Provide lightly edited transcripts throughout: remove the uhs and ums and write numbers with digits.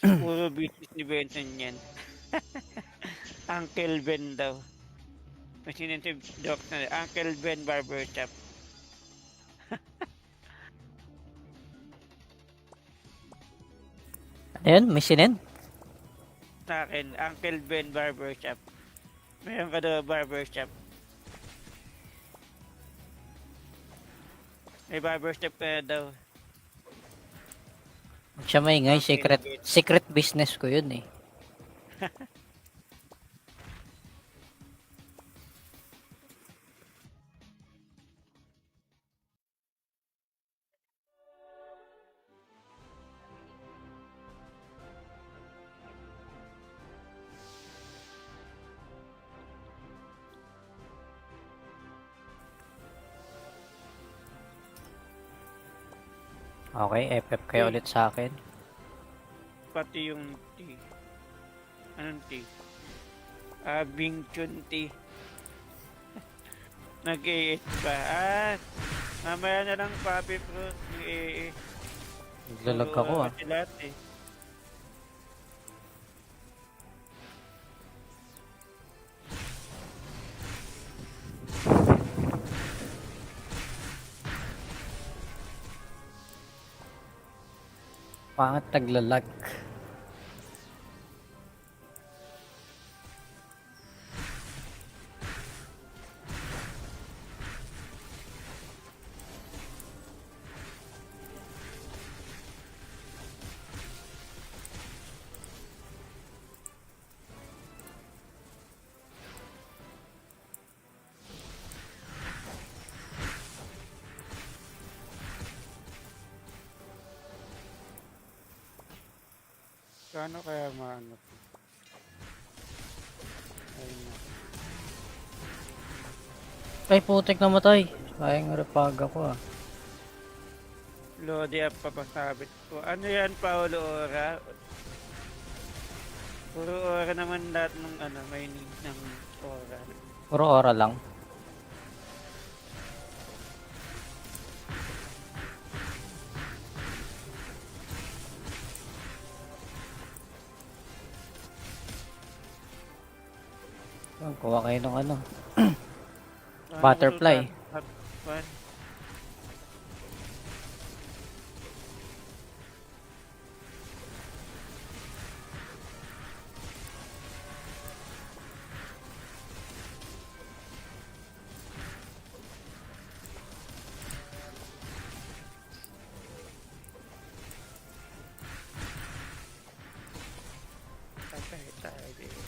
Puro business ni Benson yan. Uncle Ben daw. May sinintib joke na Uncle Ben Barbershop. Ayun, may sinend. Sa akin, Uncle Ben Barbershop. Meron ka daw barbershop. May barbershop ka na daw. Siya maingay, Uncle Ben. secret business ko yun eh. Okay, FF kayo ulit sa akin. Pati yung tea. Anong tea? Bing Chun tea. Nag-i-eat ba? Mamaya na lang papi bro. Nag-i-eat. Naglalag ako ah. Lahat eh. Pangat naglalag. Kano kaya maano? Ayun na. Ay, putik namatay. Sayang repag ako ah. Lodi up papasabit ko. Ano yan, Paolo Ora? Puro Ora naman lahat ng ano, may need ng Ora. Puro ora lang. Kuha kayo ng ano. Butterfly. One. Patay tayo dito.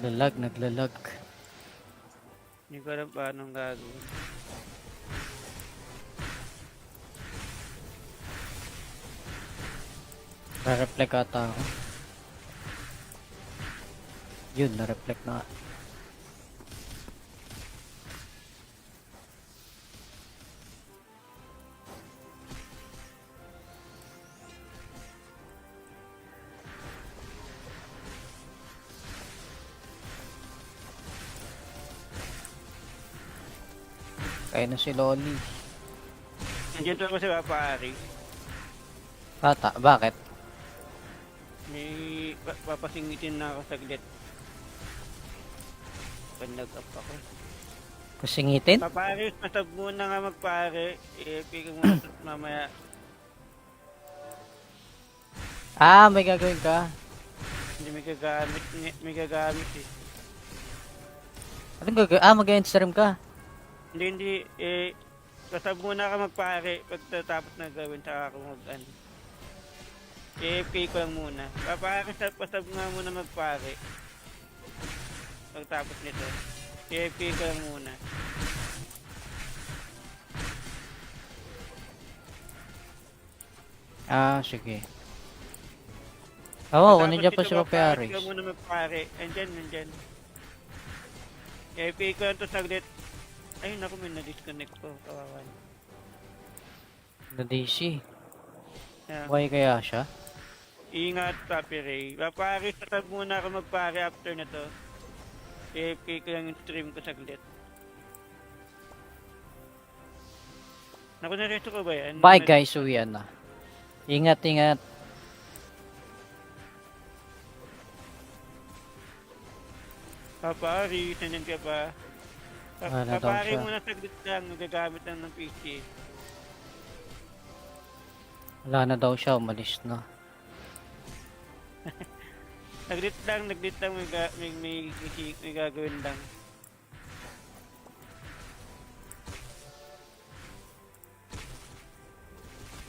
Naglalag. Hindi ko alam paano gagawin. Na-reflect ata ako. Yun, na-reflect na. Kaya na si Loli. Nandiyan ako sa Papari. Bata, bakit? May papasingitin na ako saglit. Pag nag-up ako. Pasingitin? Papari, masab muna nga magpare. I-pick mo mamaya. Ah, may gagawin ka. Hindi may gagamit eh. Anong gagawin? Ah, mag-end-stream ka. Hindi, kasab muna ka magpare. Pagtatapos na gawin, saka ako mag-ano. I-AFK ko lang muna. Pasab nga muna magpare. Pagtapos nito. I-AFK ko lang muna. Ah, sige. Oo, kung nandiyan pa si Papayaris. Ka muna magpare. Nandyan. I-AFK ko lang to saglit. Ayun ako, may na-disconnect ko. Kawawan. Na DC. Yeah. Why kaya siya? Ingat, Papi Ray. Papare, tatag muna ako magpare after na to. AFK ko lang yung stream ko saglit. Naku, naresto ko ba yan? Bye guys, uwian na. Ingat, ingat. Papa Ari, nandiyan ka pa. Wala Papa daw Ari siya. muna saglit lang, nagagamit lang ng PC. Wala na daw siya, umalis na. Saglit lang, may gagawin lang.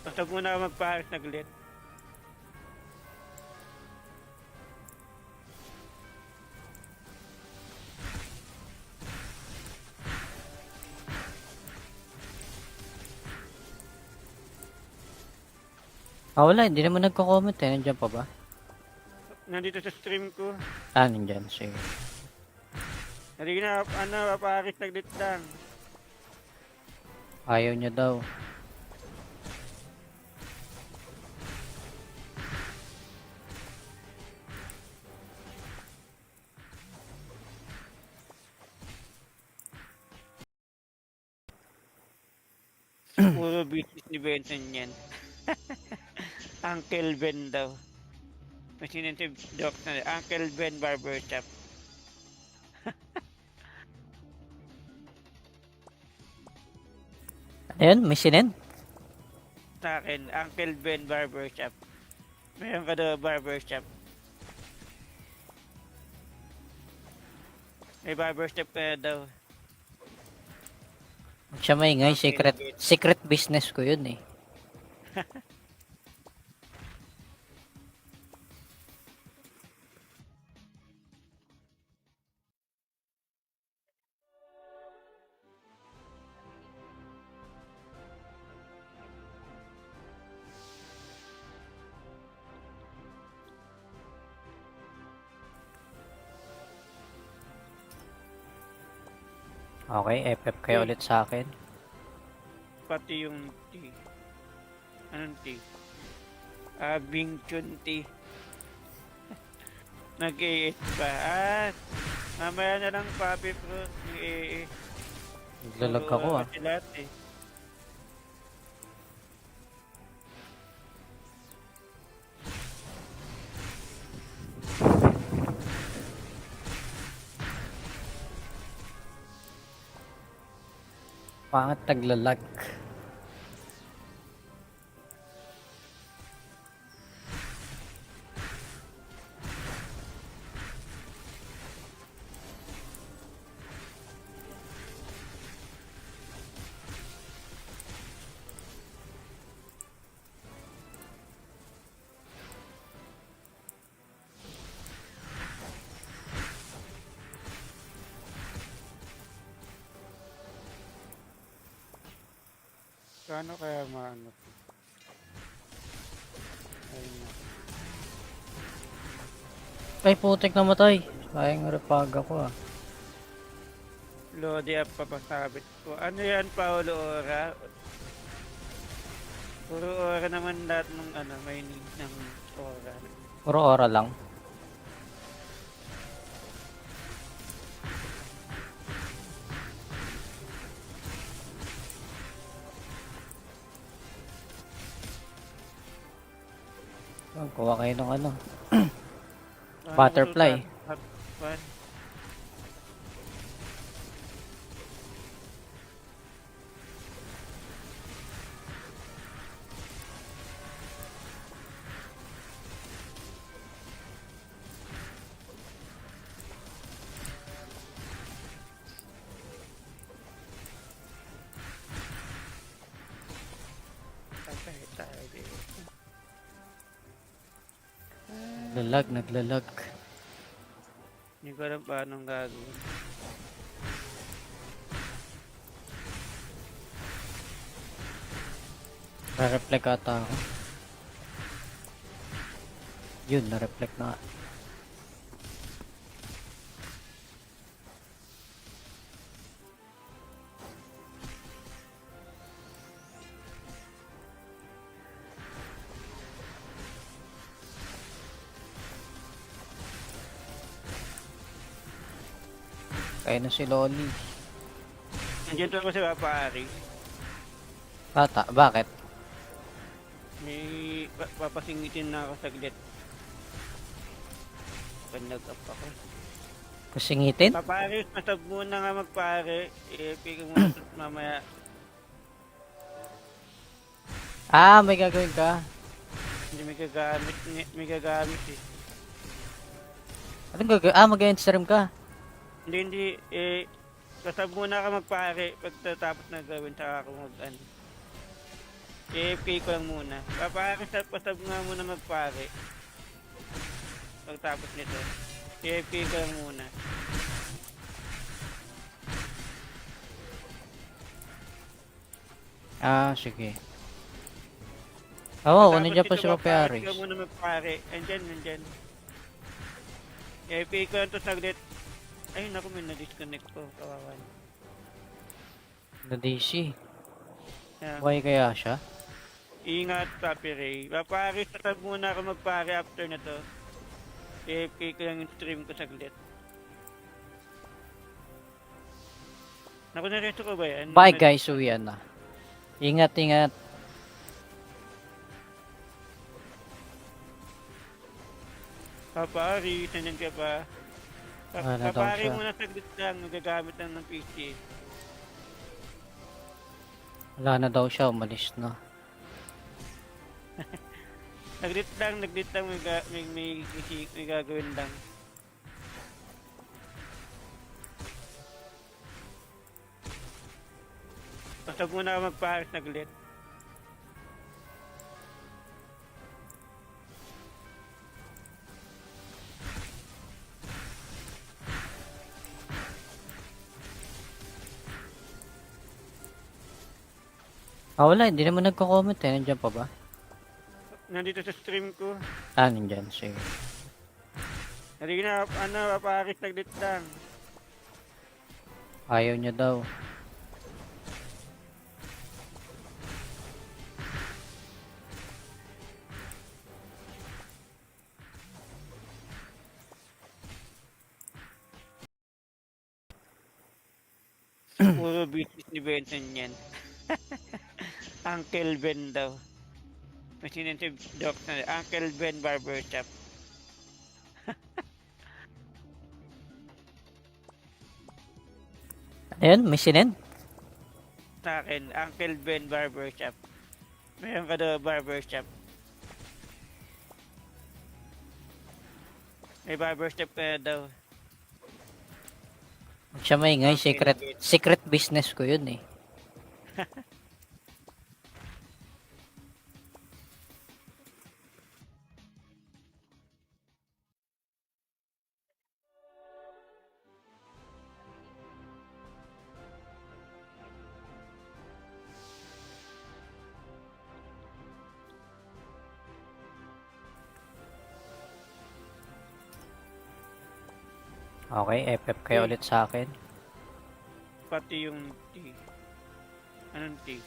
Basta muna ako magpa-Aris saglit. Ah, wala, hindi naman nagko-comment eh. Nandiyan pa ba? Nandito sa stream ko. Ah, nandiyan. Sige. Hindi na, papa-Aris saglit lang. Ayaw niya daw. Puro business ni Benson yan. Uncle Ben daw. May sinintib joke na Uncle Ben Barbershop. Ayun, may sinend. Sa akin, Uncle Ben Barbershop. Meron ka daw barbershop. May barbershop ka na daw. Huwag siya maingay, secret business ko yun eh. Okay, FF kayo ulit sa akin. Pati yung tea. Anong tea? Bing Chun tea. Nag-AS pa. Mamaya na lang papi fruit. Naglalag ako ah. Lahat eh. Pangat naglalag. Kano kaya maano? Ayun na. Ay, putik namatay. Sayang repag ako ah. Lodi up papasabit ko. Ano yan, Paolo Ora? Puro Ora naman lahat ng may need ng Ora. Puro ora lang. Oh, kuha kayo ng ano. Butterfly. Butterfly. Patay tayo dito. Naglalag. Hindi ko alam paano gagawin. Na-reflect ata ako. Yun, na-reflect na. Kaya na si Loli. Nandiyan to ako sa Papa Ari. Bata, bakit? May papasingitin na ako saglit. Pag nag-up ako. Kusingitin? Papare, masab muna nga magpare. I-pick muna mamaya. Ah, may gagawin ka. Hindi may gagamit eh. Anong gagawin? Ah, mag-stream ka. Hindi, masab muna ka magpare. Pagkatapos na gawin, saka ako mag-ano. I-AFK ko lang muna. Papare, pasab nga muna magpare. Pagkatapos nito. I-AFK ko lang muna. Ah, sige. Oo, kung nandiyan pa si Papi Papare Aris. ka muna magpare. Andyan. I-AFK ko lang to saglit. Ay, naku, may na-disconnect ko. Kawawan. Na DC. Yeah. Why kaya siya? Ingat, Papi Ray. Papare, pasab muna ako magpare after na to. I-AFK ko lang yung stream ko saglit. Naku, naresto ko ba yan? Bye guys, uwian na. Ingat, ingat. Papari, nandiyan ka pa. Wala daw Papari siya. muna saglit lang, nagagamit lang ng PC. Wala na daw siya, umalis na. Naglit lang, may gagawin lang. Basta muna ako magpares naglit. Ah, wala, hindi naman nagko-comment eh. Nandiyan pa ba? Nandito sa stream ko. Ah, nandiyan, sige. Hindi na, papares naglit lang. Ayaw niya daw. Puro business ni Benson yan. Uncle Ben daw. May sinensib joke na Uncle Ben Barbershop. Ayan, may sinend. Sa akin, Uncle Ben Barbershop. Meron ka daw barbershop. May barbershop ka na daw. Huwag siya maingay, secret business ko yun eh. Okay, FF kayo ulit sa akin. Pati yung tea. Anong tea?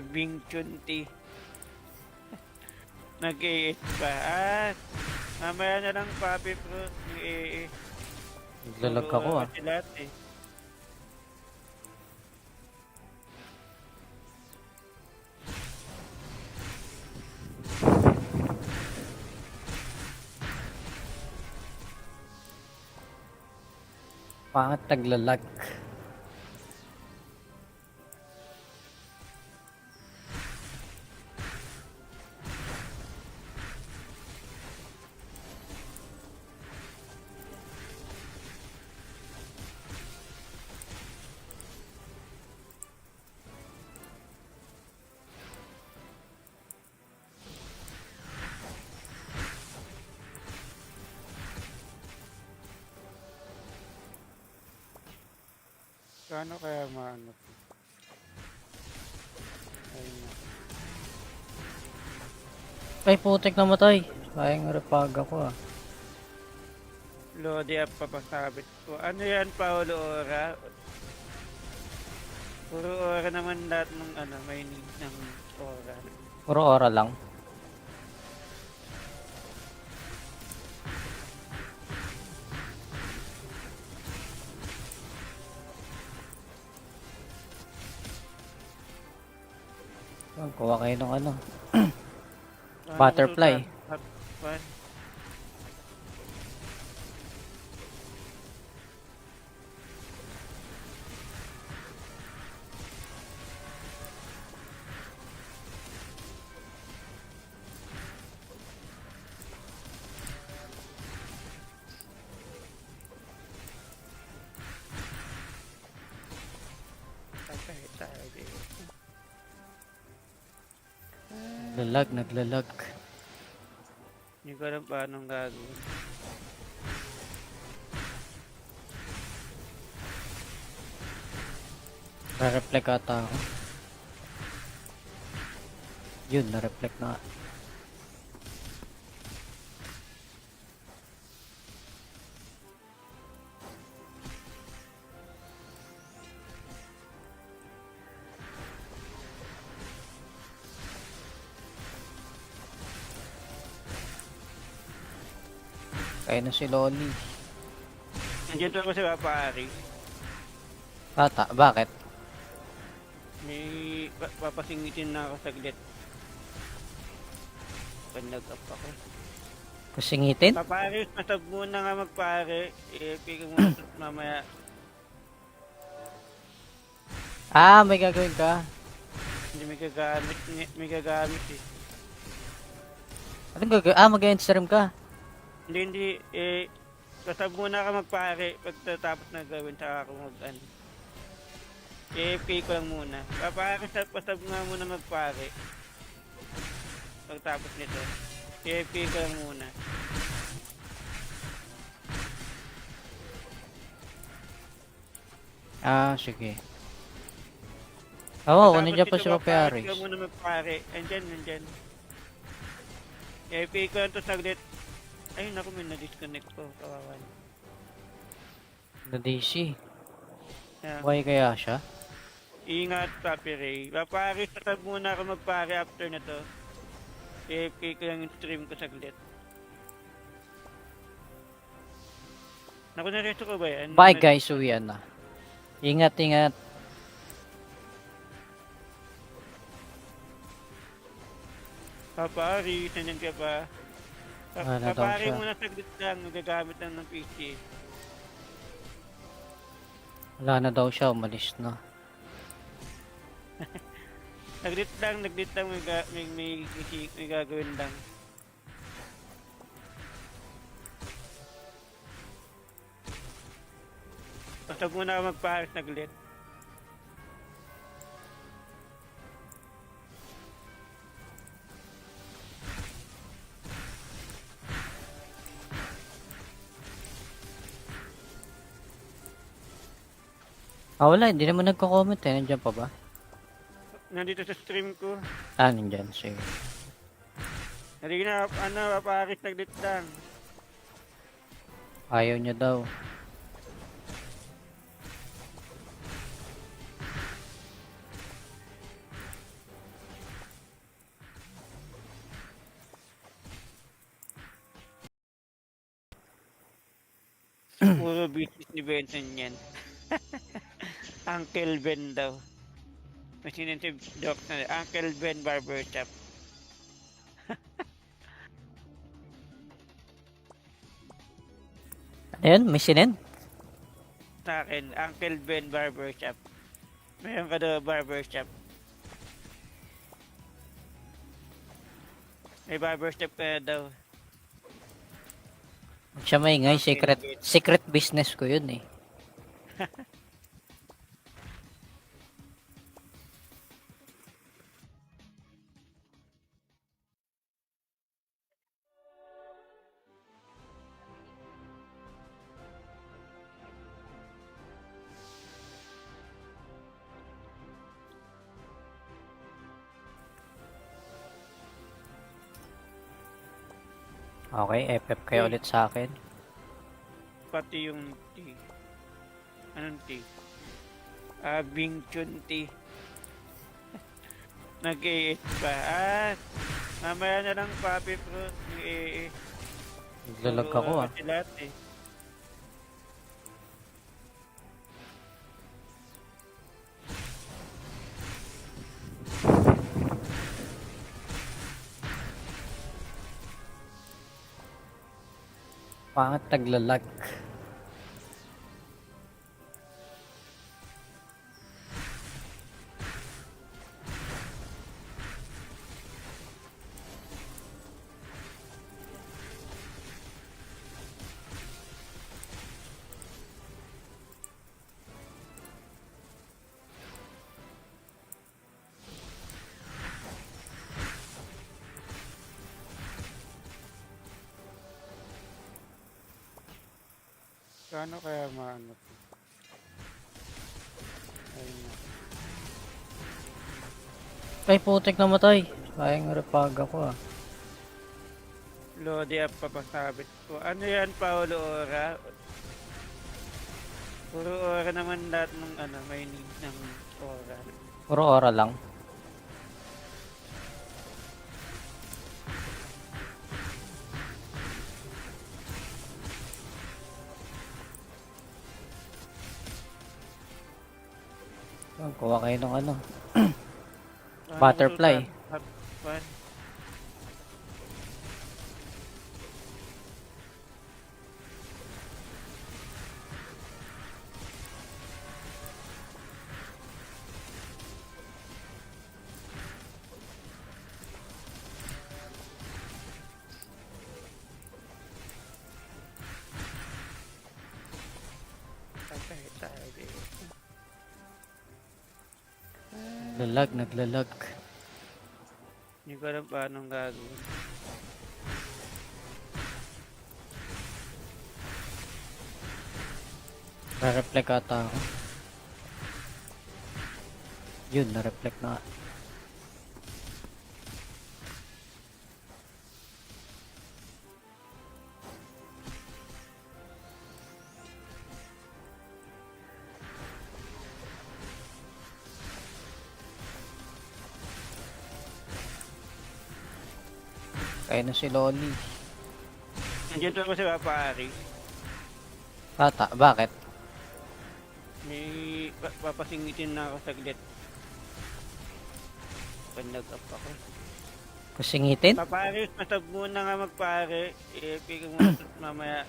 Bing Chun tea. Nag-AS pa. Mamaya na lang Papi Pro. Nag-AS. Naglalag ako ah. Lahat eh. Pangat naglalag. Paano kaya maano? Ayun na. Ay, putik namatay. Sayang repag ako ah. Lodi up papasabit ko. Ano yan, Paolo Ora? Puro Ora naman lahat ng may need ng Ora. Puro ora lang. Kuha kayo ng ano. Butterfly. What? Okay, tayo dito. Naglalag. Hindi ko alam paano gagawin. Na-reflect ata ako. Yun, na-reflect na. Kaya na si Loli. Nandiyan ako sa Papa Ari. Bata, bakit? May papasingitin na ako saglit. Pag nag-up ako. Kusingitin? Papa Ari, masab muna nga magpare. Pika muna mamaya. Ah, may gagawin ka. Hindi may gagamit eh. Anong gagawin? Ah, mag-end-stream ka. Hindi, kasab muna ka magpare. Pagtatapos na gawin, saka ako mag-ano. AFK ko lang muna. Pasab nga muna magpare. Pagtapos nito. AFK ko lang muna. Ah, sige. Oo, kung nandiyan pa si Papa AFK Aris. ko muna magpare. Nandyan. AFK ko lang to saglit. Ay, naku, may na-disconnect ko. Kawawan. Na DC. Yeah. Okay kaya siya? Ingat, Papi Ray. Papare, pasab muna ako magpare after na to. AFK ko lang yung stream ko saglit. Naku, naresto ko ba yan? Bye guys, uwian na. Ingat. Papari, nandiyan ka pa. Wala daw Papari siya. muna saglit lang, nagagamit lang ng PC. Wala na daw siya, umalis na. Saglit lang, may gagawin lang. Basta muna ako magpaharas saglit. Ah, wala, hindi naman nagko-comment eh. Nandiyan pa ba? Nandito sa stream ko. Ah, nandiyan, sige. Hindi na, papaharas saglit lang. Ayaw niya daw. Puro business ni Benson yan. Uncle Ben daw. May sinensib joke na Uncle Ben Barbershop. Ayun, may sinend. Sa akin, Uncle Ben Barbershop. Mayroon ka daw barbershop. May barbershop ka na daw. Huwag siya maingay, secret business ko yun eh. Okay, FF kayo ulit sa akin. Pati yung tea. Anong tea? Bing Chun tea. Nag-i-eat pa. Mamaya na lang Papi Fruit. Nag-i-eat. Naglalag ako ah. Lahat eh. Pangit naglalag. Paano kaya maano to? Ayun na. Ay, putik namatay. Sayang repaga ko ah. Lodi up papasabit ko. Ano yan, Paolo Ora? Puro Ora naman lahat ng ano, may need ng Ora. Puro ora lang. Kuha kayo ng ano. Paano Butterfly. ko to tap? What? Patay tayo. Naglalag. Hindi ko alam paano gagawin. Na-reflect ata ako. Yun, na-reflect na. Kaya na si Loli. Nandiyan to ako si Papa Ari. Tata, bakit? May papasingitin na ako saglit. Pag nag-up ako. Kusingitin? Papa Ari, masab muna nga magpare. Pigil mo mamaya.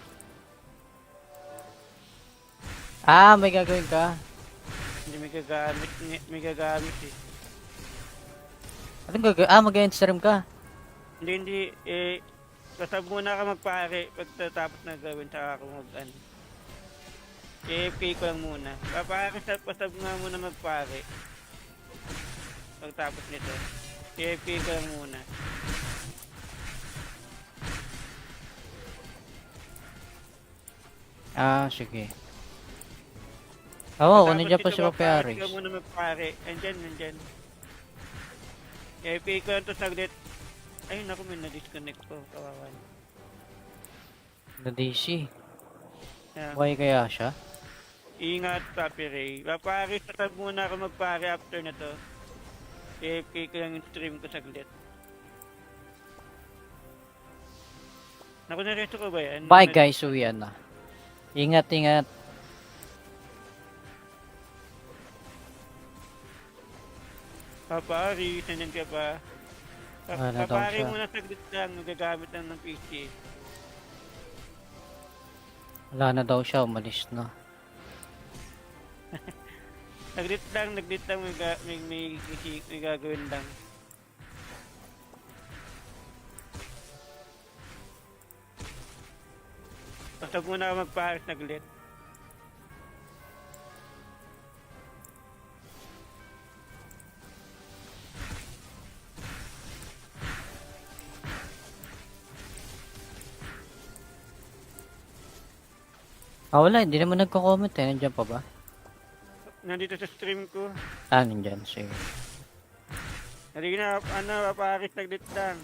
Ah, may gagawin ka. Hindi may gagamit eh. Anong gagawin? Ah, mag-stream ka. Hindi, kasab muna ka magpare. Pagtatapos na gawin, saka ako mag-ano. AFK ko lang muna. Pasab nga muna magpare. Pagtapos nito. AFK ko lang muna. Ah, sige. Oo, kunin dyan pa si Papa AFK Aris. ko muna magpare. Andyan. AFK ko lang to saglit. Ay, naku, may na-disconnect ko. Kawawan. Na DC. Yeah. Why kaya siya? Ingat, Papi Ray. Paparis, pasab muna ako magpare after na to. AFK ko lang yung stream ko saglit. Naku, naresto ko ba yan? Bye guys, uwian na. Ingat. Papari, nandiyan ka pa. Wala daw Papari siya. muna saglit lang, gagamit lang ng PC. Wala na daw siya, umalis na. Saglit lang, may gagawin lang. Basta muna ako magpaharas saglit. Ah, wala, hindi naman nagko-comment eh. Nandiyan pa ba? Nandito sa stream ko. Ah, nandiyan, sige. Hindi na, papaharas saglit lang.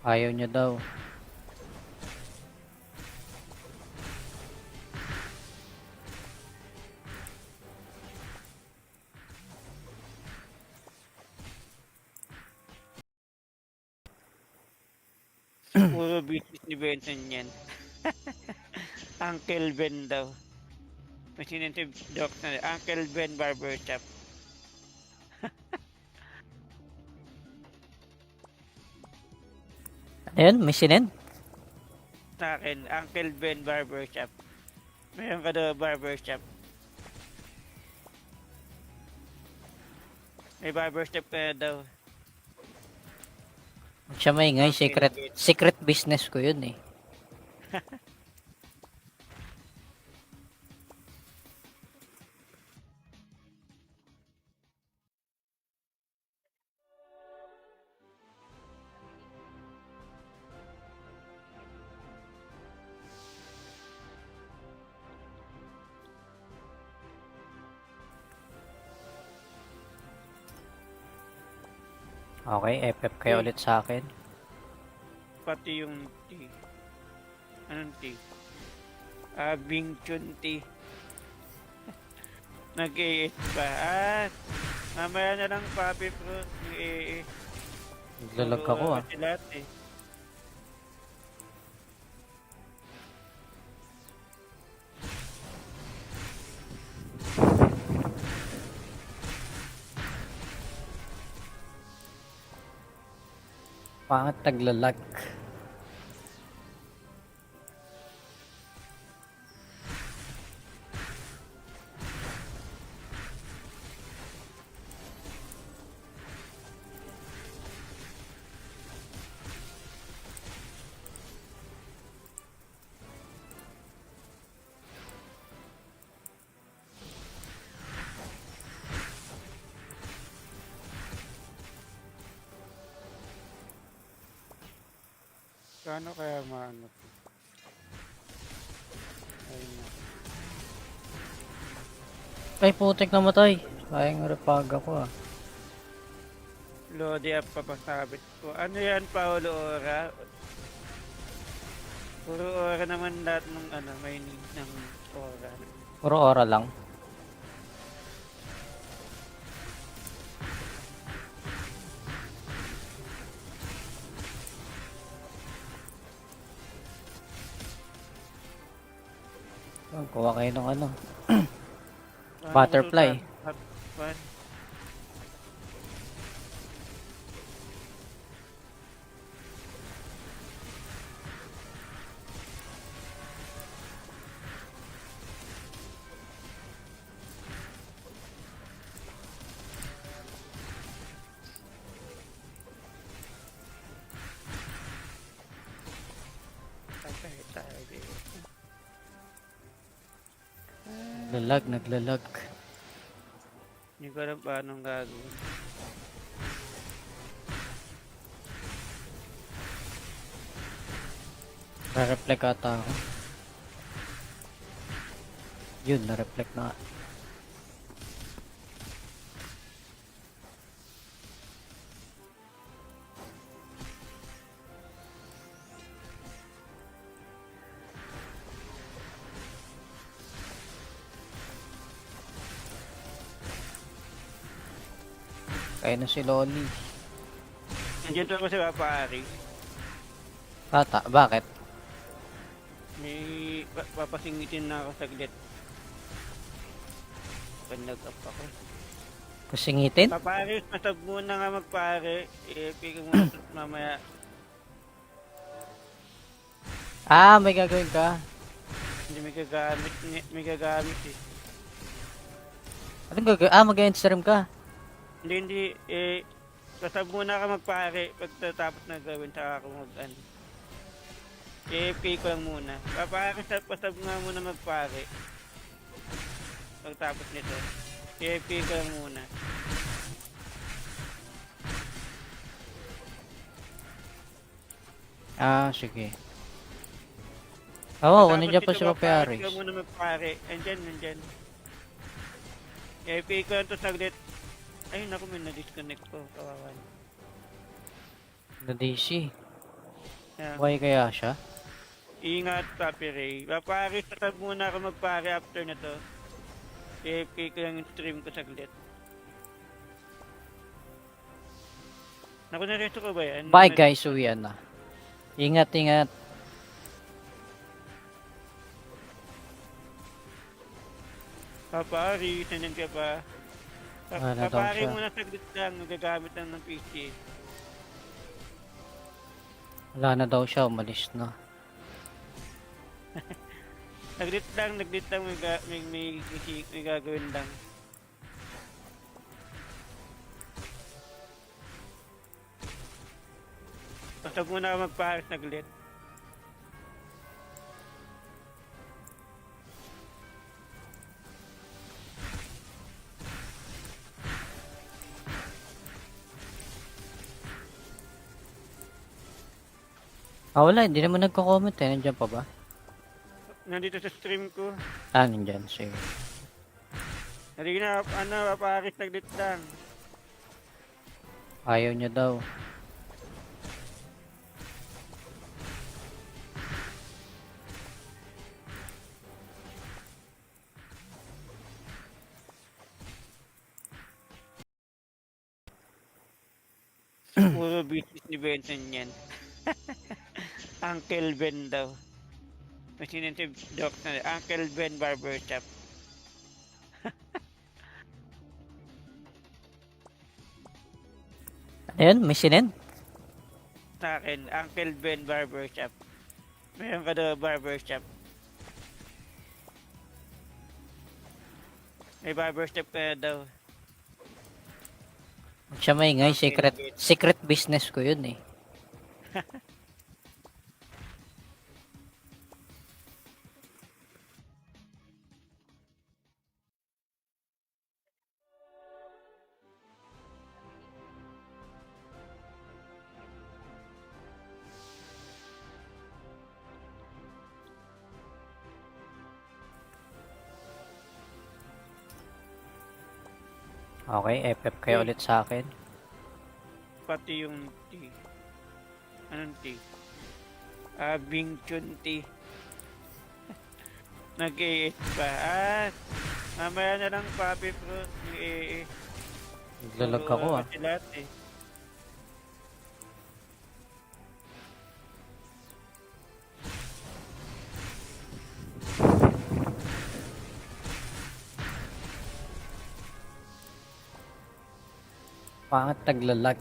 Ayaw niya daw. Puro business ni Benson yan. Uncle Ben daw. May sinintib joke na Uncle Ben Barbershop. Ayun, may sinend. Sa akin, Uncle Ben Barbershop. Meron ka daw barbershop. May barbershop ka na daw. Huwag siya maingay, Okay, secret, good. secret business ko yun eh. Okay, FF kayo Okay. ulit sa akin. Pati yung tea. Anong tea? Bing Chun tea. Nag-AS pa. Mamaya na lang papi pro. Nag-AS. Naglalag ako ah. Kasi lahat eh. Bakit naglalag? Kano kaya maano? Ayun na. Ay, putik namatay. Sayang repag ako ah. Lodi up papasabit ko. Ano yan, Paolo Ora? Puro Ora naman lahat ng ano, may need ng Ora. Puro ora lang. Kuha kayo ng ano. Paano Butterfly. ko sultan? Hotman? Patay tayo dito. Naglalag. Hindi ko alam paano gagawin. Na-reflect ata ako. Yun, na-reflect na nga. Kaya na si Loli. Nandiyan to ako si Papa Ari. Tata, bakit? May papasingitin na ako saglit. Pag nag-up ako. Pasingitin? Papa Ari, masab muna nga magpare. Pick mo mamaya. Ah, may gagawin ka. Hindi may gagamit eh. Anong gagawin? Ah, mag-end-stream ka. Hindi, kasab muna ka magpare. Pagtatapos na gawin, saka ako mag-ano. AFK ko lang muna. Pasab nga muna magpare. Pagtapos nito. AFK ko lang muna. Ah, sige. Oo, ano dyan pa si nito, Papayaris? papare ka muna magpare. Andyan. AFK ko lang to saglit. Ay, naku, may na-disconnect ko. Kawawan. Na DC. Yeah. Why kaya siya? Ingat, Papi Ray. Papare, pasab muna ako magpare after na to. AFK ko lang yung stream ko saglit. Naku, naresto ko ba yan? Bye guys, uwian na. Ingat. Papari, sanyan ka pa. Wala daw Papari siya. muna saglit lang, gagamit lang ng PC. Wala na daw siya, umalis na. Naglit lang, may gagawin lang. Basta muna ako magpaharas naglit. Ah, wala. Hindi naman nagko-comment eh. Nandiyan pa ba? Nandito sa stream ko. Ah, nandyan. Sige. Hindi na, papaharas naglit lang. Ayaw niya daw. Puro business ni Benson yan. Uncle Ben daw. Kasi si Doc na, Uncle Ben Barbershop. Ano yun? May sinend? Sa akin, Uncle Ben Barbershop. Meron ka daw barbershop. May barbershop ka na daw. Huwag siya maingay. Okay, Secret business ko yun eh. Okay, FF kayo ulit sa akin. Pati yung tea. Anong tea? Bing Chun tea. Nag-AS pa. Mamaya na lang papi bro. Naglalag ako ah. Kasi lahat eh. Pangat naglalag.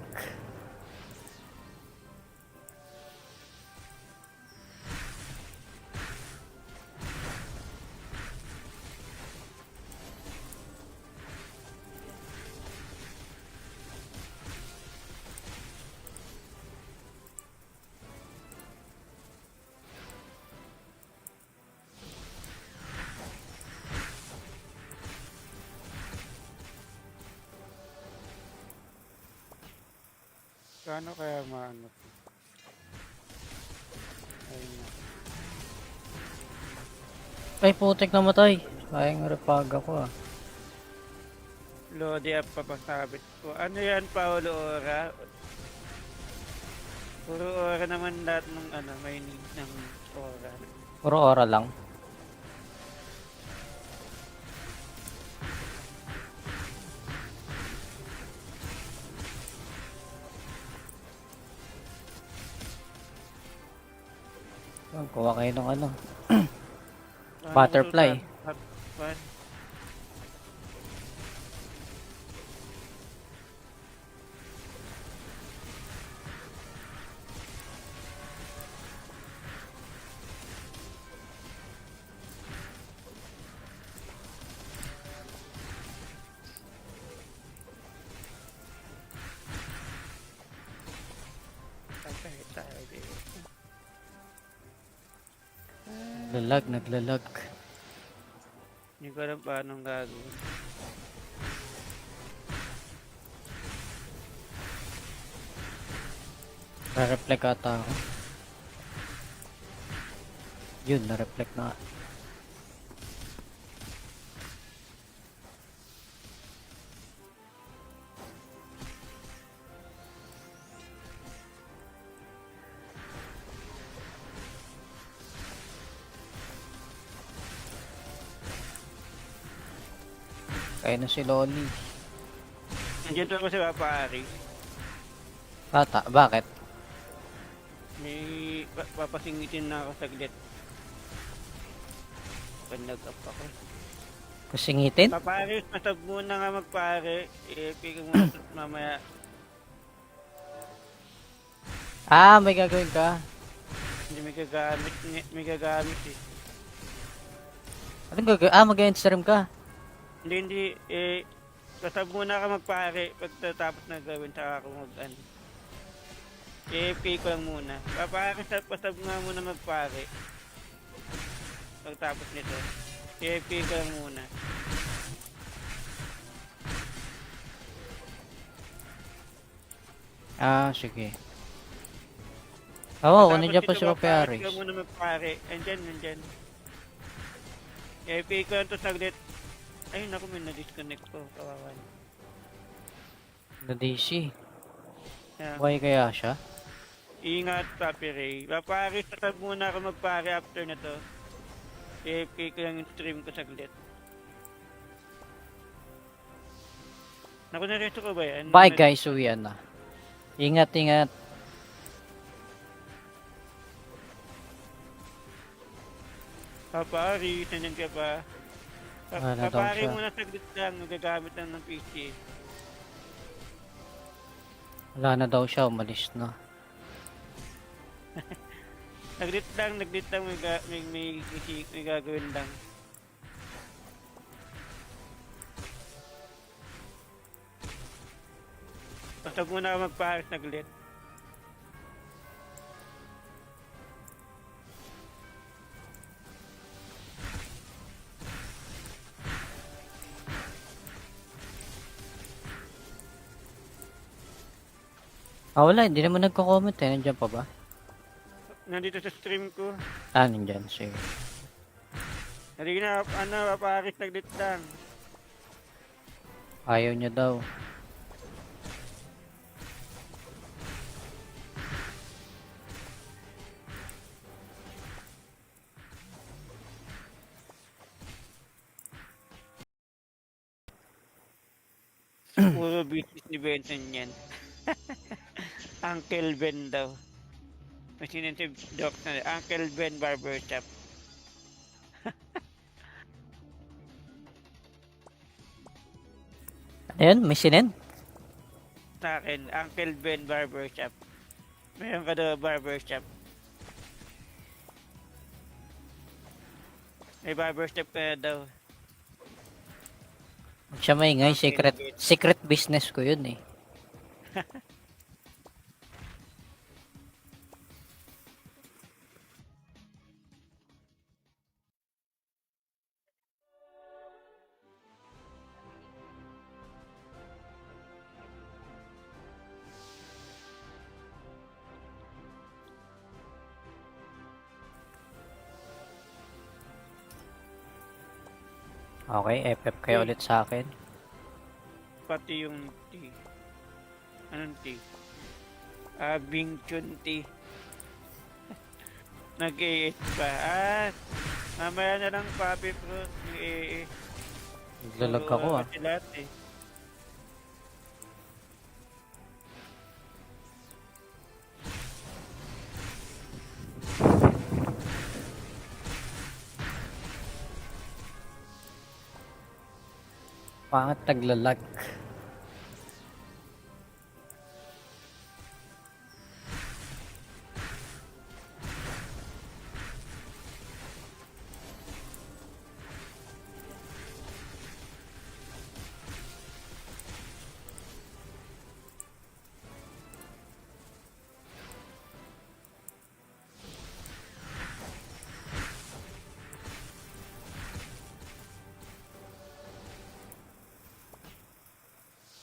Kano kaya maano? Ayun na. Ay, putik namatay. Sayang repag ako ah. Lodi up papasabit ko. Ano yan, Paolo Ora? Puro Ora naman lahat ng may need ng Ora. Puro ora lang. Kuha kayo ng ano. Butterfly. Butterfly. Naglalag. Hindi ko alam paano gagawin. Na-reflect ata ako. Yun, na-reflect na. Kaya na si Loli. Nandiyan ako sa Papa-Ari. Bata, bakit? May papasingitin na ako saglit. Pag nag-up ako. Kusingitin? Papa-Ari, masab muna nga magpare. Pika muna mamaya. Ah, may gagawin ka. Hindi may gagamit eh. Anong gagawin? Ah, mag-end-stream ka. Hindi, basta muna ka magpare pagkatapos na gawin saka ako mag ano. AFK ko lang muna. Basta nga muna magpare pagkatapos nito. AFK ko lang muna. Ah, sige. Oo, ano dyan pa si Pagkatapos Papi nito, Aris? ka muna magpare. Andyan. AFK ko lang to saglit. Ay, naku, may na-disconnect ko. Kawawan. Na DC. Yeah. Buhay kaya siya? Ingat, Papi Ray. Papare, tatag muna ako magpare after na to. AFK ko lang yung stream ko saglit. Naku, naresto ko ba yan? Bye guys, uwian na. Ingat, ingat. Papare, nanyan ka pa. Wala daw Papare siya. muna saglit lang. Nagagamit lang ng PC. Wala na daw siya, umalis na. Naglit lang. May gagawin lang. Basta muna ako magpare saglit. Ah, wala, hindi naman nagko-comment eh. Nandiyan pa ba? Nandito sa stream ko. Ah, nandyan, sige. Halika na, papare saglit lang. Ayaw niya daw. Puro business ni Benson yan. Uncle Ben daw. May si Doc na Uncle Ben Barbershop. Ayan, may sinend. Sa akin, Uncle Ben Barbershop. Meron ka daw barbershop. May barbershop ka na daw. Huwag siya maingay, secret business ko yun eh. Okay, FF kayo ulit sa akin. Pati yung tea. Anong tea? Bing Chun tea. Nag-AS ba? Mamaya na lang Papi Pro. Nag-AS. Naglalag ako ah. Kasi lahat eh. Pangat naglalag.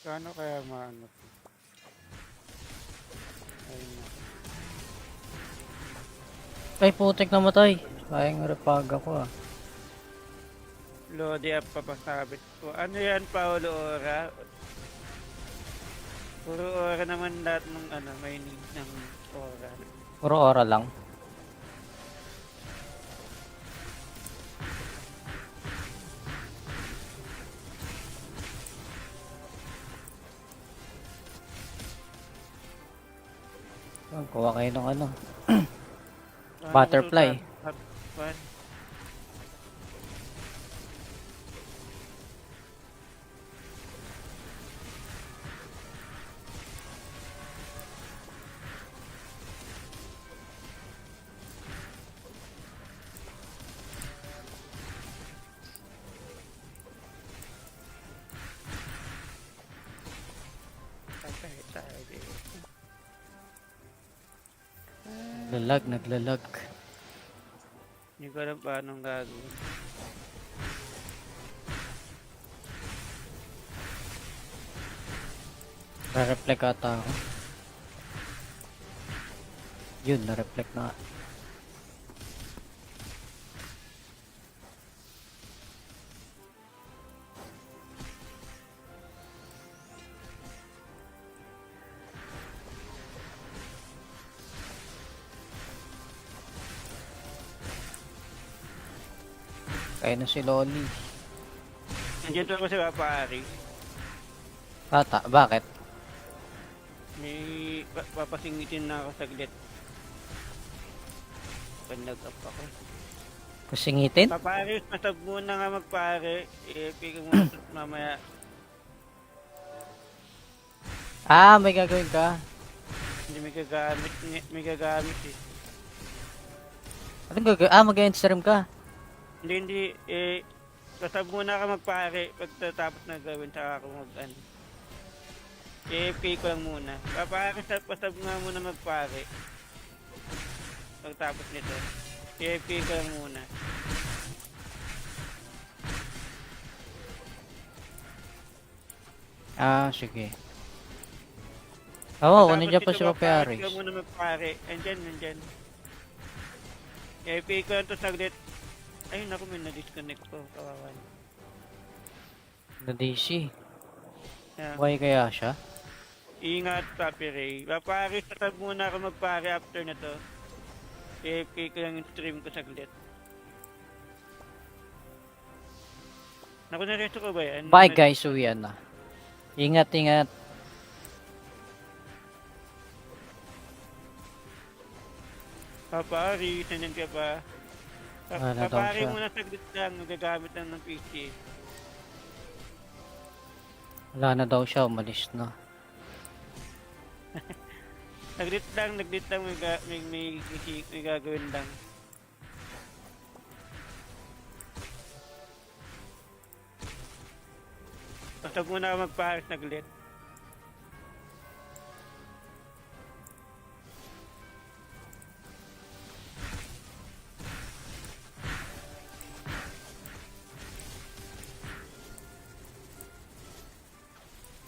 Kano kaya maano? Ayun na. Ay, putik namatay. Sayang repag ako ah. Lodi up papasabit ko. Ano yan, Paolo Ora? Puro Ora naman lahat ng may need ng Ora. Puro ora lang. Kuha kayo ng ano. Butterfly. One. Naglalag. Hindi ko alam paano ang gagawin. Na-reflect ata ako. Yun, na-reflect na. Kaya na si Loli. Nandiyan ako sa Papa-Ari. Tata, bakit? May papasingitin na ako saglit. Pag nag-up ako. Pasingitin? Papa-Ari, masab muna nga magpare. I-pick mo mamaya. Ah, may gagawin ka. Hindi may gagamit eh. Anong gagawin? Ah, mag-stream ka. Hindi, kasab muna ka magpare. Pagkatapos na gawin, saka ako mag-ano. I-AFK ko lang muna. Pasab nga muna magpare. Pagkatapos nito. I-AFK ko lang muna. Ah, sige. Oo, kung nandiyan pa si Papa Aris. Aris. Ka muna magpare. Andyan. I-AFK ko lang to saglit. Ayun ako, may na-disconnect ko. Kawawan. Na DC. Yeah. Why kaya siya? Ingat, Papi Ray. Papare, tatag muna ako magpare after na to. AFK ko lang yung stream ko saglit. Naku, naresto ko ba yan? Bye guys, uwian na. Ingat. Papare, sanyan ka pa. Wala daw Papare siya. muna saglit lang, nagagamit lang ng PC. Wala na daw siya, umalis na. Naglit lang, may gagawin lang. Basta muna ako magpares naglit.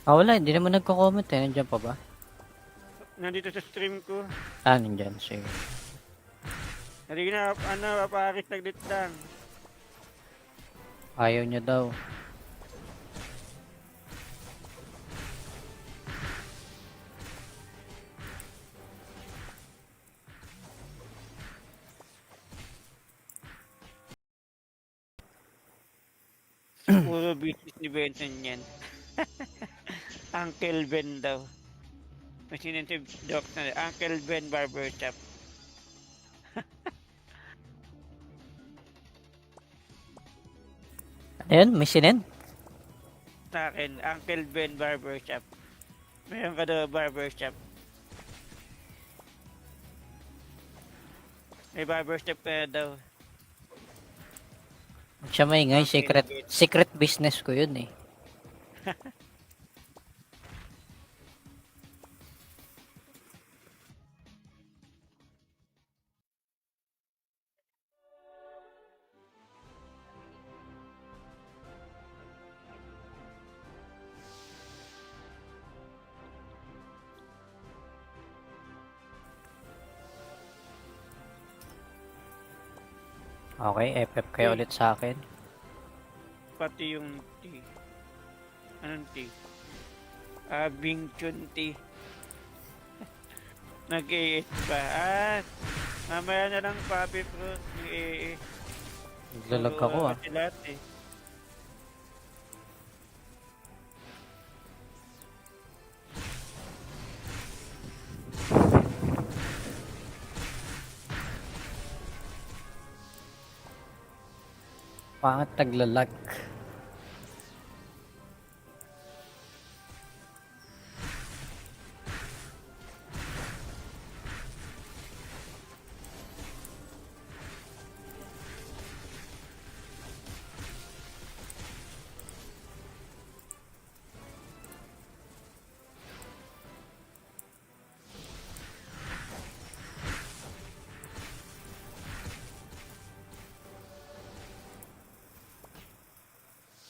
Ah, wala, hindi naman nagko-comment eh. Nandiyan pa ba? Nandito sa stream ko. Ah, nandiyan, sige. Hindi na, papares naglit lang. Ayaw niya daw. Puro business ni Benson yan. Uncle Ben daw. May sinintib joke na Uncle Ben Barbershop. Ayun, may sinend. Sa akin, Uncle Ben Barbershop. Meron ka daw barbershop. May barbershop ka daw. Huwag siya maingay, secret business ko yun eh. Okay, FF kayo ulit sa akin. Pati yung tea. Anong tea? Bing Chun tea. Nag-AS pa. Mamaya na lang Papi Fruit. Naglalag ako ah. Lahat eh. Pangat naglalag.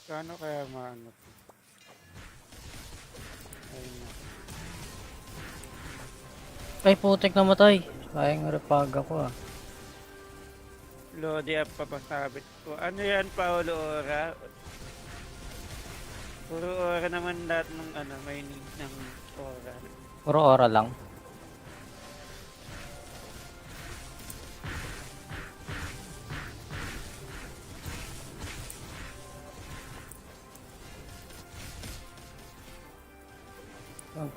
Paano kaya maano to? Ayun na. Ay, putik namatay. Sayang repaga ko ah. Lodi up papasabit ko. Ano yan, Paolo Ora? Puro Ora naman lahat ng ano, may need ng Ora. Puro ora lang.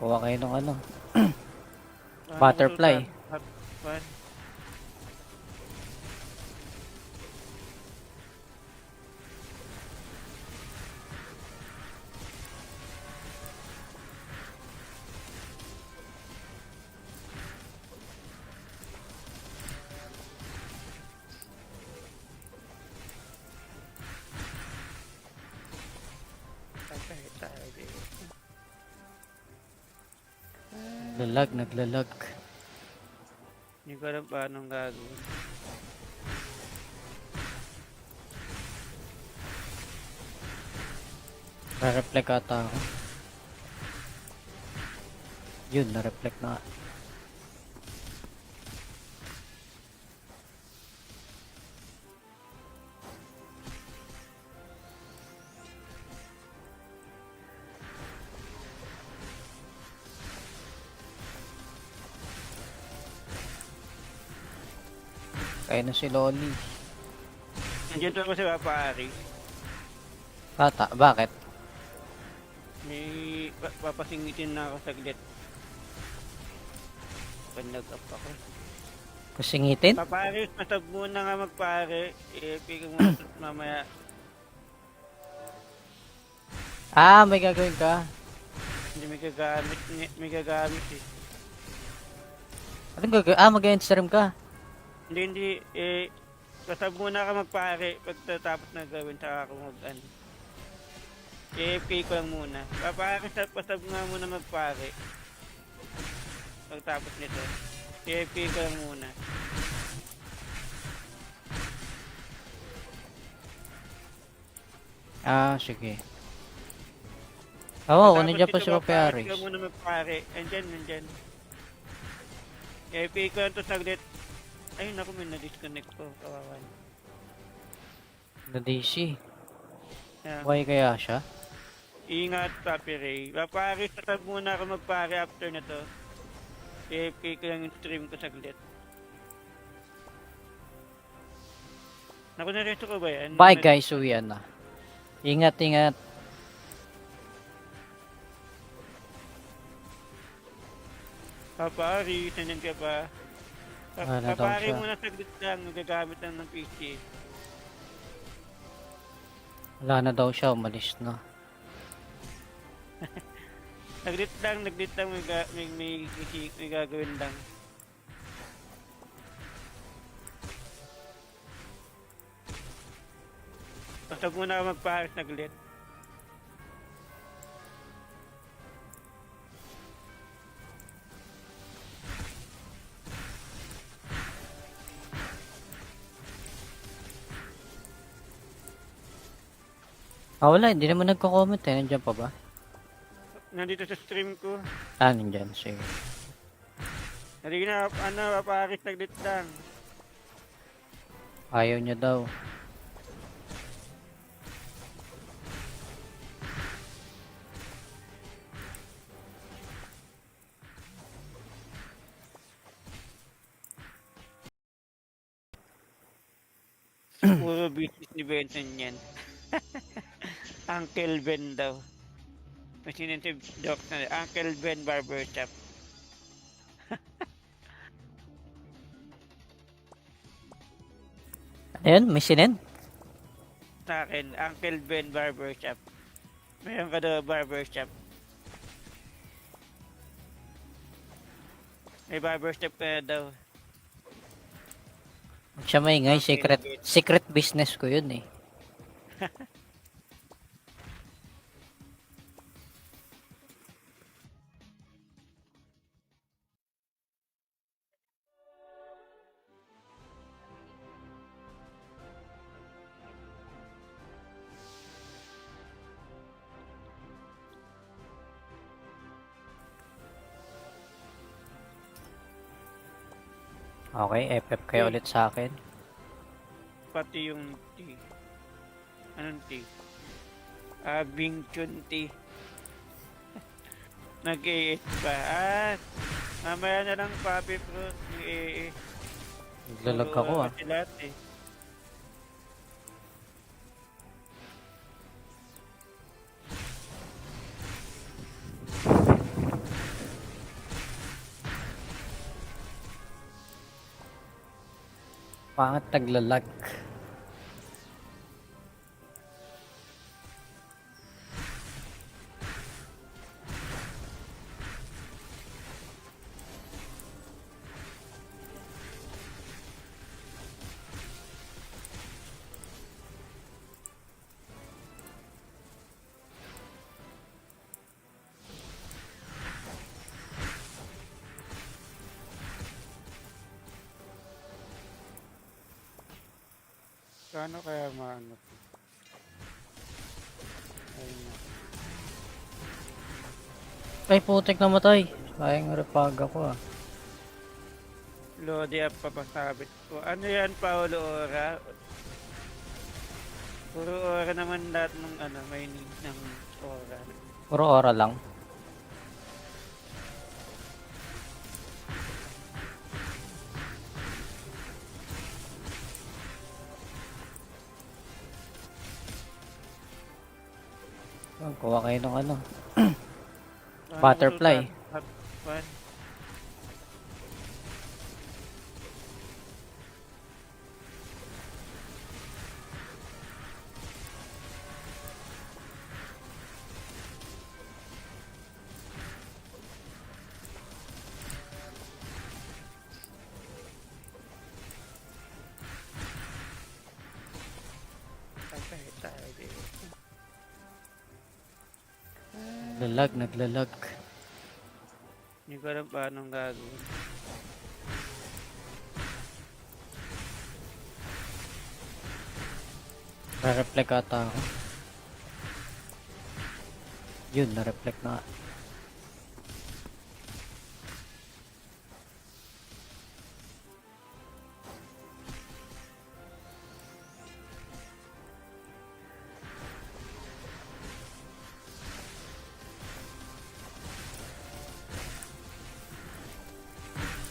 Kuha kayo ng ano. Butterfly. One. Patay tayo dito. Naglalag. Hindi ko alam paano gagawin. Na-reflect ata ako. Yun, na-reflect na. Kaya na si Loli. Nandiyan to ako sa Papa-Ari. Tata, bakit? May papasingitin na ako saglit. Pag nag-up ako. Kusingitin? Papa-Ari, masab muna nga magpare. I-pick mo mamaya. Ah, may gagawin ka. Hindi may gagamit eh. Anong gagawin? Ah, mag-end-stream ka. Hindi, pasab muna ka magpare. Pagkatapos na gawin, saka ako mag-ano. I-AFK ko lang muna. Pasab nga muna magpare. Pagkatapos nito. I-AFK ko lang muna. Ah, sige. Oo, kung nandiyan pa si Papa Aris. Aris. Ka muna magpare. Nandyan. I-AFK ko lang to saglit. Ayun ako, may na-disconnect ko. Kawawan. Na DC. Yeah. Why kaya siya? Ingat, Papi Ray. Paparis, pasab muna ako magpare after na to. I-AFK ko lang yung stream ko saglit. Naku, naresto ko ba yan? Bye guys, uwian na. Ingat. Papari, nandiyan ka pa. Wala daw Papari siya. muna saglit lang, nagagamit lang ng PC. Wala na daw siya, umalis na. Naglit lang, may gagawin lang. Basta muna ako magpares naglit. Ah, wala, hindi naman nagko-comment eh. Nandiyan pa ba? Nandito sa stream ko. Ah, nandiyan, sige. Nari na, paparis naglit lang. Ayaw niya daw. Puro business ni Benson yan. Uncle Ben daw. May sinintib joke na Uncle Ben Barbershop. Ayun, may sinend. Sa akin, Uncle Ben Barbershop. Mayroon ka daw barbershop. May barbershop ka na daw. Huwag siya maingay, secret business ko yun eh. Okay, FF kayo ulit sa akin. Pati yung T. Anong T? Bing Chun T. Nag-AS pa. Mamaya na lang Papi Fruit. Nag-AS. Naglalag ako ah. Kasi lahat eh. Pangat naglalag. Kano kaya maano? Ayun na. Ay, putik namatay. Sayang repag ako ah. Lodi up papasabit ko. Ano yan, Paolo Ora? Puro Ora naman lahat ng ano, may need ng Ora. Puro ora lang. Kuha kayo ng ano. Butterfly. Butterfly. Okay, tayo dito. Naglalag. Hindi ko alam paano gagawin. Na-reflect ata ako. Yun, na-reflect na.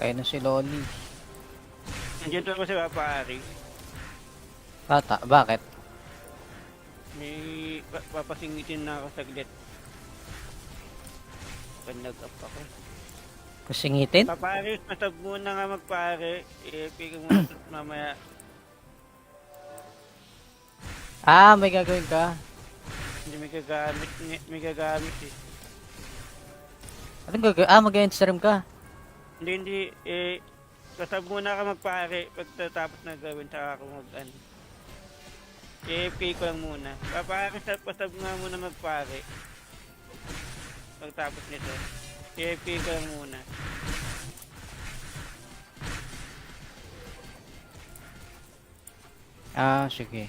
Kaya na si Loli. Nandiyan to ako si Papa Ari. Bata, bakit? May papasingitin na ako saglit. Pag nag-up ako. Kusingitin? Papa Ari, masab muna nga magpare. Pigil muna mamaya. May gagawin ka. Hindi may gagamit eh. Anong gagawin? Mag-end-stream ka. Hindi, kasab muna ka magpare. Pagtatapos na gawin, saka ako mag-ano. AFK ko lang muna. Pasab nga muna magpare. Pagtapos nito. AFK ko lang muna. Sige.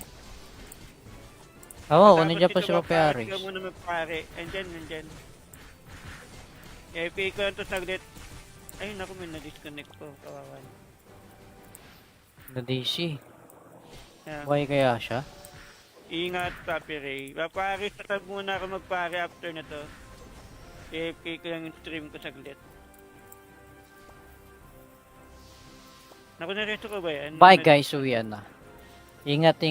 Oo, Pagtapos nandiyan pa nito, si Papa Aris. AFK ka muna magpare. Andyan. AFK ko lang to saglit. Ay, naku, may na-disconnect ko. Kawawan. Na DC. Yeah. Buhay kaya siya? Ingat, Papi Ray. Paparis, pasab muna ako magpare after na to. AFK ko lang yung stream ko saglit. Naku, naresto ko ba yan? Bye guys, uwian na. Ingat.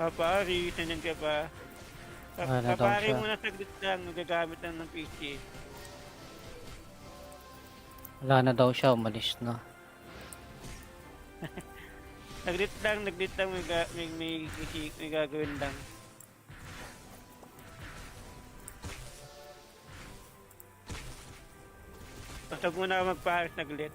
Papari, nandiyan ka pa. Wala daw Papari siya. muna saglit lang, nagagamit lang ng PC. Wala na daw siya, umalis na. Saglit lang, may gagawin lang. Basta muna ako magparis saglit.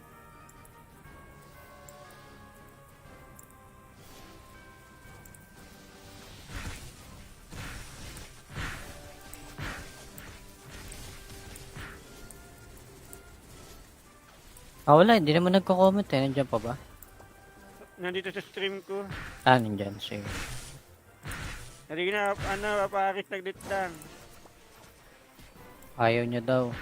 Wala, hindi naman nagko-comment eh. Nandiyan pa ba? Nandito sa stream ko. Nandiyan, sige. Hindi na, paparis saglit lang. Ayaw niya daw.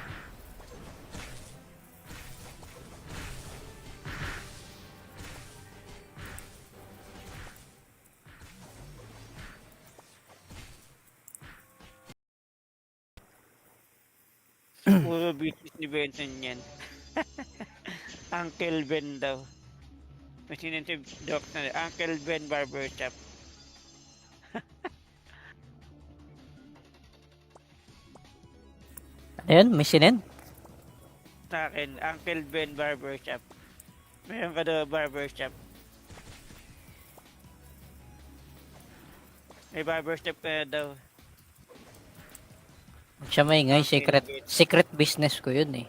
Puro business ni Benson yan. Uncle Ben daw. May sinensib Doc na Uncle Ben Barbershop. Ayun, may sinend. Sa akin, Uncle Ben Barbershop. Mayroon ka daw barbershop. May barbershop ka na daw. Huwag siya maingay, Okay, secret business ko yun eh.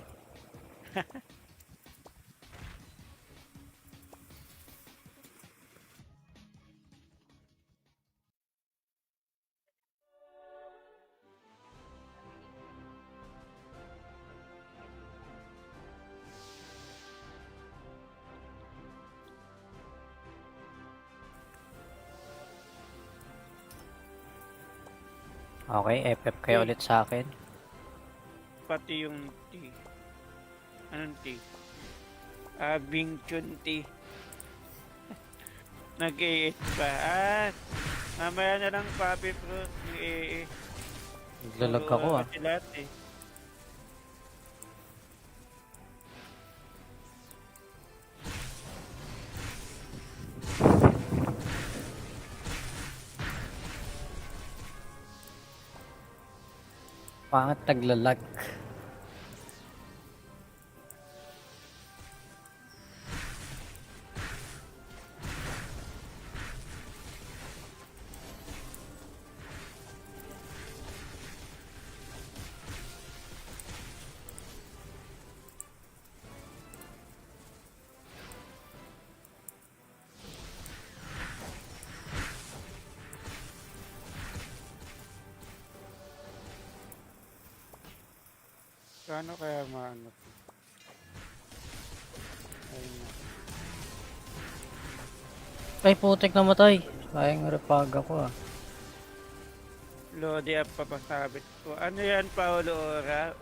Okay, FF kayo ulit sa akin. Pati yung tea. Anong tea? Bing Chun tea. Nag-AS pa. Mamaya na lang Papi Fruit. Yung Naglalag ako ah. Kasi lahat eh. Pangat naglalag. Paano kaya maano? Ayun na. Ay, putik namatay. Sayang repag ako ah. Lodi up papasabit ko. Ano yan, Paolo Ora?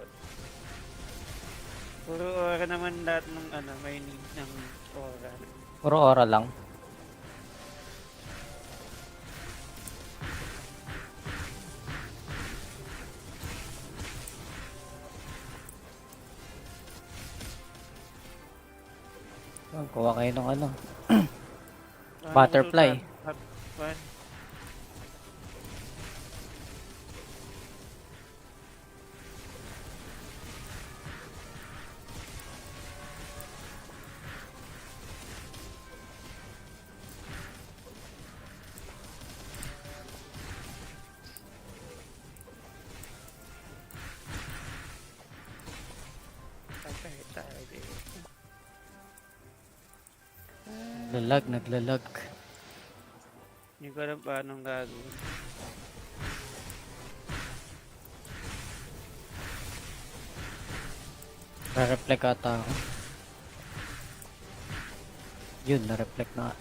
Puro Ora naman lahat ng may need ng Ora. Puro ora lang. Kuha kayo ng ano. Butterfly. What? Okay, tayo dito. Naglalag. Hindi ko alam paano gagawin. Na-reflect ata ako. Yun, na-reflect na.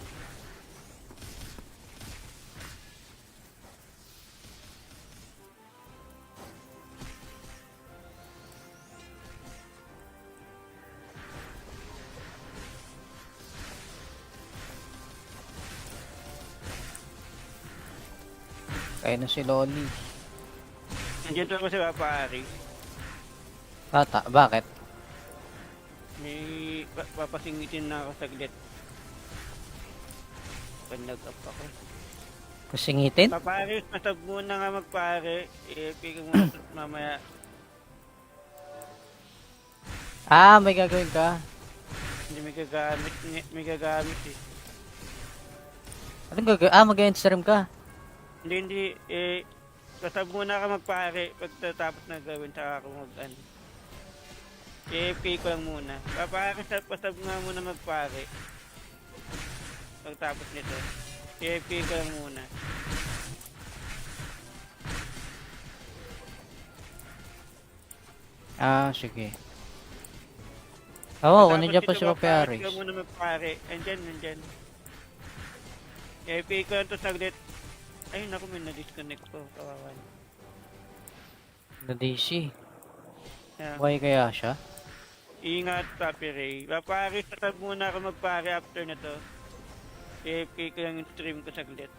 Kaya na si Loli. Nandiyan ako si Papa Ari. Tata, bakit? May papasingitin na ako saglit. Pag nag-up ako. Kusingitin? Papa Ari, masab muna nga magpare. Pigil mo mamaya. Ah, may gagawin ka. Hindi may gagamit eh. Anong gagawin? Ah, mag-stream ka. Hindi, kasab muna ka magpare. Pagtatapos na gawin, saka ako AFK ko lang muna. Pasab nga muna magpare. Pagtapos nito. AFK ko lang muna. Ah, sige. Oo, kunin niya pa si Papa Aris. AFK ko muna magpare. Andyan. AFK ko lang to saglit. Ay, naku, may na-disconnect ko. Kawawan. Na DC. Yeah. Buhay kaya siya? Ingat, Papi Ray. Paparis na muna ako magpare after na to. AFK ko lang yung stream ko saglit.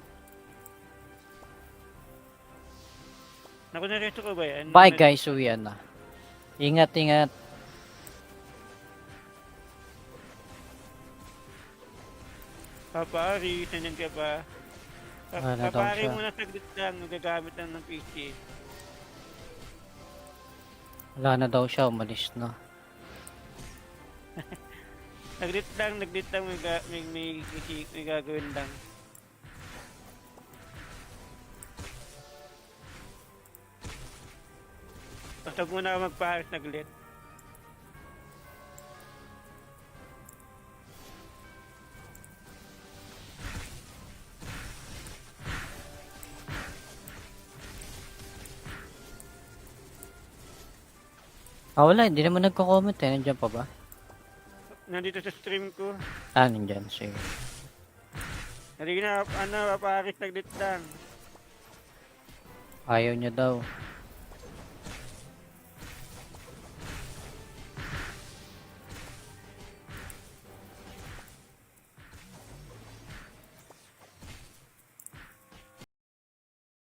Naku, naresto ko ba yan? Bye guys, uwian na. Ingat, ingat. Paparis, nanyan ka pa. Wala daw Papari siya. muna saglit lang, magagamit lang ng PC. Wala na daw siya, umalis na. Naglit lang, may gagawin lang. Basta muna ako magpaharis naglit. Ah, wala, hindi naman nagko-comment eh. Nandiyan pa ba? Nandito sa stream ko. Ah, nandiyan. Sige. Hindi na, papaharis naglit lang. Ayaw niya daw.